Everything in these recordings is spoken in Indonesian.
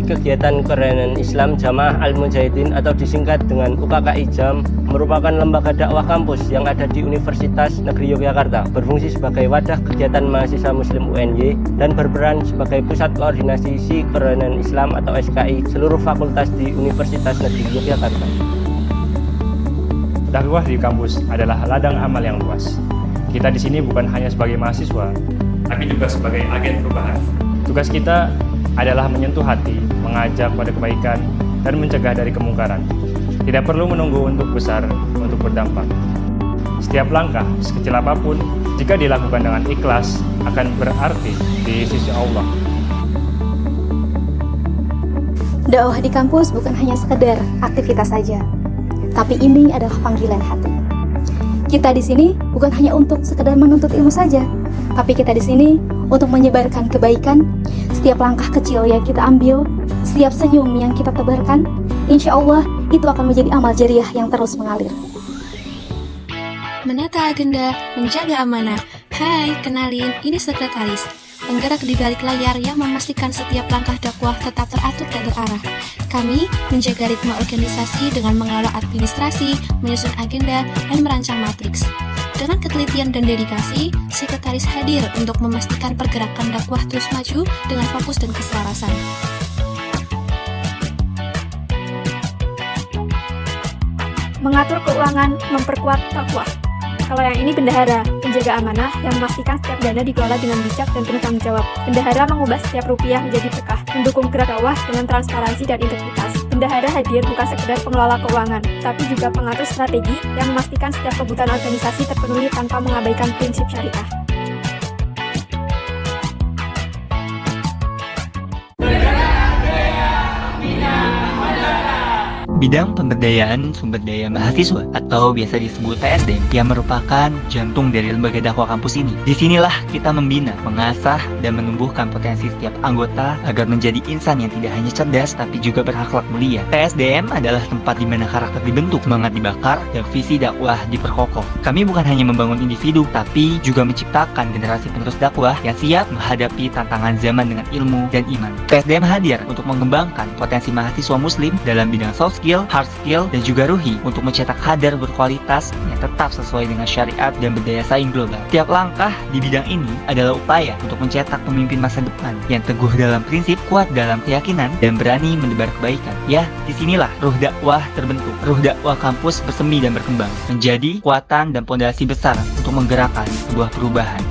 Unit Kegiatan Kerenan Islam Jamaah Al-Mujahidin atau disingkat dengan UKKI JAM merupakan lembaga dakwah kampus yang ada di Universitas Negeri Yogyakarta, berfungsi sebagai wadah kegiatan mahasiswa Muslim UNY dan berperan sebagai pusat koordinasi Si Kerenan Islam atau SKI seluruh fakultas di Universitas Negeri Yogyakarta. Dakwah di kampus adalah ladang amal yang luas. Kita di sini bukan hanya sebagai mahasiswa, tapi juga sebagai agen perubahan. Tugas kita adalah menyentuh hati, mengajak pada kebaikan, dan mencegah dari kemungkaran. Tidak perlu menunggu untuk besar untuk berdampak. Setiap langkah, sekecil apapun, jika dilakukan dengan ikhlas, akan berarti di sisi Allah. Dakwah di kampus bukan hanya sekedar aktivitas saja, tapi ini adalah panggilan hati. Kita di sini bukan hanya untuk sekedar menuntut ilmu saja, tapi kita di sini untuk menyebarkan kebaikan. Setiap langkah kecil yang kita ambil, setiap senyum yang kita tebarkan, insya Allah itu akan menjadi amal jariah yang terus mengalir. Menata agenda, menjaga amanah. Hai, kenalin, ini sekretaris, penggerak di balik layar yang memastikan setiap langkah dakwah tetap teratur dan terarah. Kami menjaga ritme organisasi dengan mengelola administrasi, menyusun agenda, dan merancang matriks. Dengan ketelitian dan dedikasi, sekretaris hadir untuk memastikan pergerakan dakwah terus maju dengan fokus dan keselarasan. Mengatur keuangan, memperkuat dakwah. Kalau yang ini bendahara, penjaga amanah yang memastikan setiap dana dikelola dengan bijak dan penuh tanggung jawab. Bendahara mengubah setiap rupiah menjadi berkah, mendukung gerak dakwah dengan transparansi dan integritas. Bendahara hadir bukan sekedar pengelola keuangan, tapi juga pengatur strategi yang memastikan setiap kebutuhan organisasi terpenuhi tanpa mengabaikan prinsip syariah. Bidang Pemberdayaan Sumber Daya Mahasiswa atau biasa disebut PSDM yang merupakan jantung dari lembaga dakwah kampus ini. Disinilah kita membina, mengasah, dan menumbuhkan potensi setiap anggota agar menjadi insan yang tidak hanya cerdas tapi juga berakhlak mulia. PSDM adalah tempat di mana karakter dibentuk, semangat dibakar, dan visi dakwah diperkokoh. Kami bukan hanya membangun individu, tapi juga menciptakan generasi penerus dakwah yang siap menghadapi tantangan zaman dengan ilmu dan iman. PSDM hadir untuk mengembangkan potensi mahasiswa muslim dalam bidang soft skill, hard skill, dan juga ruhi untuk mencetak kader berkualitas yang tetap sesuai dengan syariat dan berdaya saing global. Tiap langkah di bidang ini adalah upaya untuk mencetak pemimpin masa depan yang teguh dalam prinsip, kuat dalam keyakinan, dan berani menebar kebaikan. Ya, disinilah ruh dakwah terbentuk. Ruh dakwah kampus bersemi dan berkembang, menjadi kekuatan dan pondasi besar untuk menggerakkan sebuah perubahan.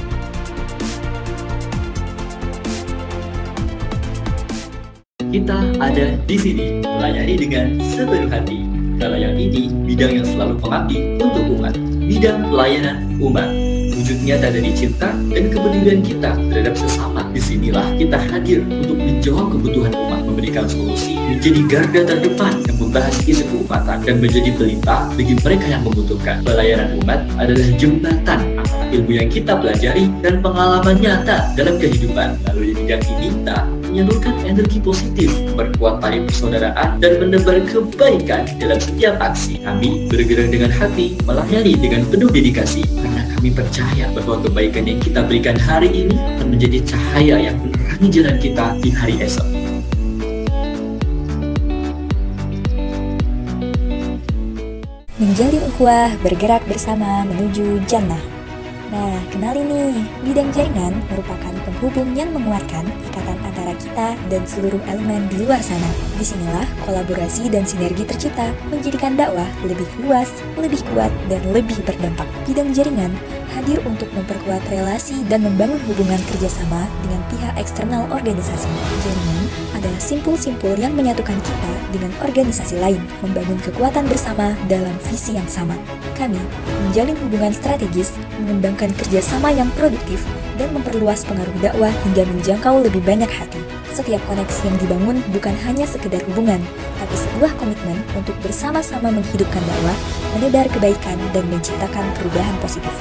Kita ada di sini, melayani dengan sepenuh hati. Kalau yang ini, bidang yang selalu pengabdi untuk umat. Bidang pelayanan umat. Wujud nyata dari cinta dan kepedulian kita terhadap sesama. Disinilah kita hadir untuk menjawab kebutuhan umat, memberikan solusi, menjadi garda terdepan yang membahas isu keumatan dan menjadi pelita bagi mereka yang membutuhkan. Pelayanan umat adalah jembatan antara ilmu yang kita pelajari dan pengalaman nyata dalam kehidupan. Lalu di bidang ini kita menyalurkan energi positif, memperkuat tali persaudaraan, dan menebar kebaikan dalam setiap aksi. Kami bergerak dengan hati, melayani dengan penuh dedikasi, karena kami percaya bahwa kebaikan yang kita berikan hari ini akan menjadi cahaya yang menerangi jalan kita di hari esok. Menjalin ukhuwah, bergerak bersama menuju jannah. Nah, kenali nih, bidang jaringan merupakan penghubung yang menguatkan ikatan antara kita dan seluruh elemen di luar sana. Disinilah kolaborasi dan sinergi tercipta, menjadikan dakwah lebih luas, lebih kuat, dan lebih berdampak. Bidang jaringan hadir untuk memperkuat relasi dan membangun hubungan kerjasama dengan pihak eksternal organisasi. Jaringan adalah simpul-simpul yang menyatukan kita dengan organisasi lain, membangun kekuatan bersama dalam visi yang sama. Kami menjalin hubungan strategis, mengembangkan kerjasama yang produktif, dan memperluas pengaruh dakwah hingga menjangkau lebih banyak hati. Setiap koneksi yang dibangun bukan hanya sekedar hubungan, tapi sebuah komitmen untuk bersama-sama menghidupkan dakwah, menebar kebaikan, dan menciptakan perubahan positif.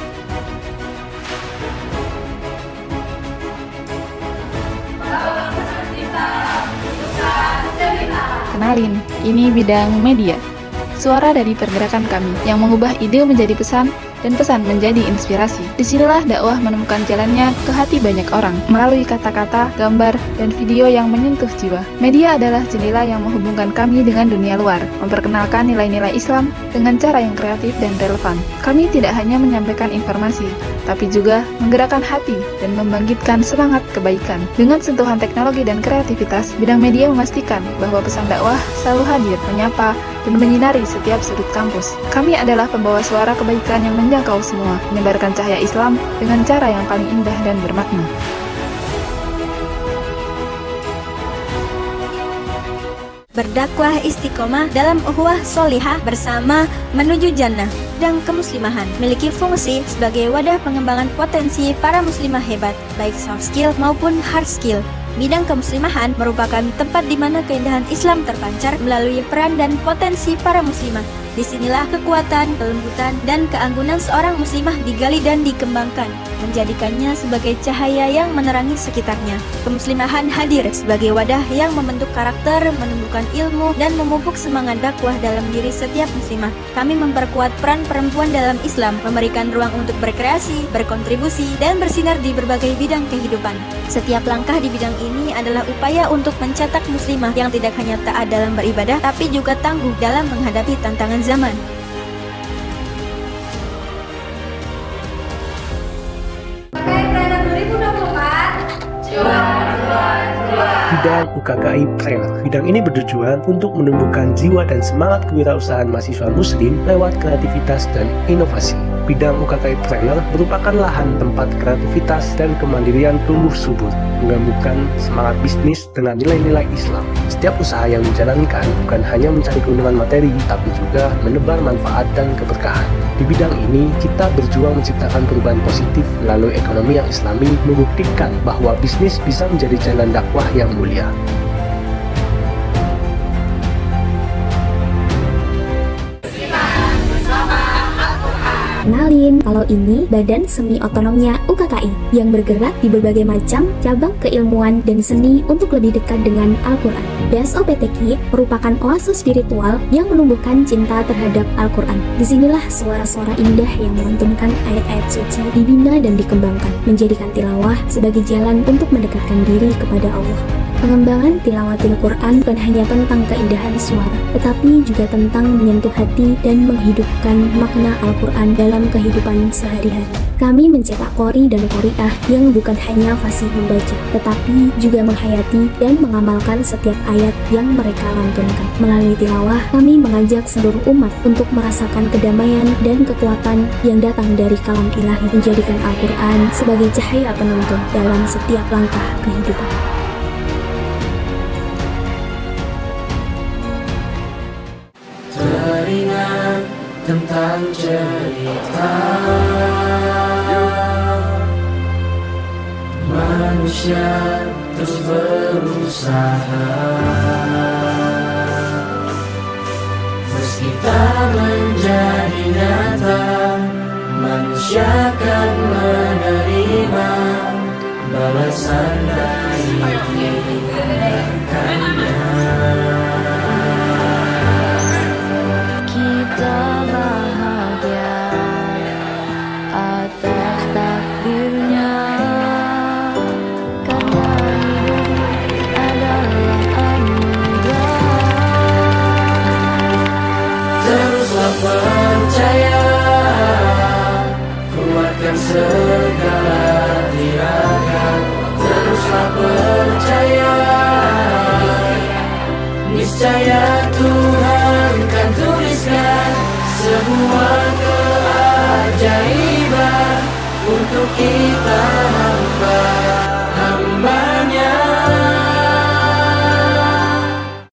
Kenalin, ini bidang media. suara dari pergerakan kami yang mengubah ide menjadi pesan dan pesan menjadi inspirasi. Disinilah dakwah menemukan jalannya ke hati banyak orang melalui kata-kata, gambar, dan video yang menyentuh jiwa. Media adalah jendela yang menghubungkan kami dengan dunia luar, memperkenalkan nilai-nilai Islam dengan cara yang kreatif dan relevan. Kami tidak hanya menyampaikan informasi, tapi juga menggerakkan hati dan membangkitkan semangat kebaikan. Dengan sentuhan teknologi dan kreativitas, bidang media memastikan bahwa pesan dakwah selalu hadir, menyapa, dan menyinari setiap sudut kampus. Kami adalah pembawa suara kebaikan yang menjangkau semua, menyebarkan cahaya Islam dengan cara yang paling indah dan bermakna. Berdakwah istiqomah dalam ukhuwah sholihah bersama menuju jannah. Bidang kemuslimahan memiliki fungsi sebagai wadah pengembangan potensi para muslimah hebat, baik soft skill maupun hard skill. Bidang kemuslimahan merupakan tempat di mana keindahan Islam terpancar melalui peran dan potensi para muslimah. Disinilah kekuatan, kelembutan, dan keanggunan seorang muslimah digali dan dikembangkan, menjadikannya sebagai cahaya yang menerangi sekitarnya. Kemuslimahan hadir sebagai wadah yang membentuk karakter, menumbuhkan ilmu, dan memupuk semangat dakwah dalam diri setiap muslimah. Kami memperkuat peran perempuan dalam Islam, memberikan ruang untuk berkreasi, berkontribusi, dan bersinar di berbagai bidang kehidupan. Setiap langkah di bidang ini adalah upaya untuk mencetak muslimah yang tidak hanya taat dalam beribadah, tapi juga tangguh dalam menghadapi tantangan zaman. Bidang UKKI Trainer. Bidang ini bertujuan untuk menumbuhkan jiwa dan semangat kewirausahaan mahasiswa muslim lewat kreativitas dan inovasi. Bidang UKKI Trainer merupakan lahan tempat kreativitas dan kemandirian tumbuh subur, menggabungkan semangat bisnis dengan nilai-nilai Islam. Setiap usaha yang dijalankan bukan hanya mencari keuntungan materi, tapi juga menebar manfaat dan keberkahan. Di bidang ini, kita berjuang menciptakan perubahan positif melalui ekonomi yang islami, membuktikan bahwa bisnis bisa menjadi jalan dakwah yang mulia. Kenalin, kalau ini Badan Semi Otonomnya UKKI yang bergerak di berbagai macam cabang keilmuan dan seni untuk lebih dekat dengan Al-Quran. BSOPTQ merupakan oase spiritual yang menumbuhkan cinta terhadap Al-Quran. Disinilah suara-suara indah yang melantunkan ayat-ayat suci dibina dan dikembangkan, menjadikan tilawah sebagai jalan untuk mendekatkan diri kepada Allah. Pengembangan tilawatil Quran bukan hanya tentang keindahan suara, tetapi juga tentang menyentuh hati dan menghidupkan makna Al-Quran dalam kehidupan sehari-hari. Kami mencetak qori dan qori'ah yang bukan hanya fasih membaca, tetapi juga menghayati dan mengamalkan setiap ayat yang mereka lantunkan. Melalui tilawah, kami mengajak seluruh umat untuk merasakan kedamaian dan kekuatan yang datang dari kalam ilahi, menjadikan Al-Quran sebagai cahaya penuntun dalam setiap langkah kehidupan. Teringat tentang cerita manusia terus berusaha, meski tak menjadi nyata, manusia akan menerima balasan dari tindakannya. Kita bahagia atas takdirnya, karena hidup adalah anugerah. Teruslah percaya, kuatkan segala tirakat. Teruslah percaya, niscaya Tuhan kan tuliskan semua keajaiban untuk kita.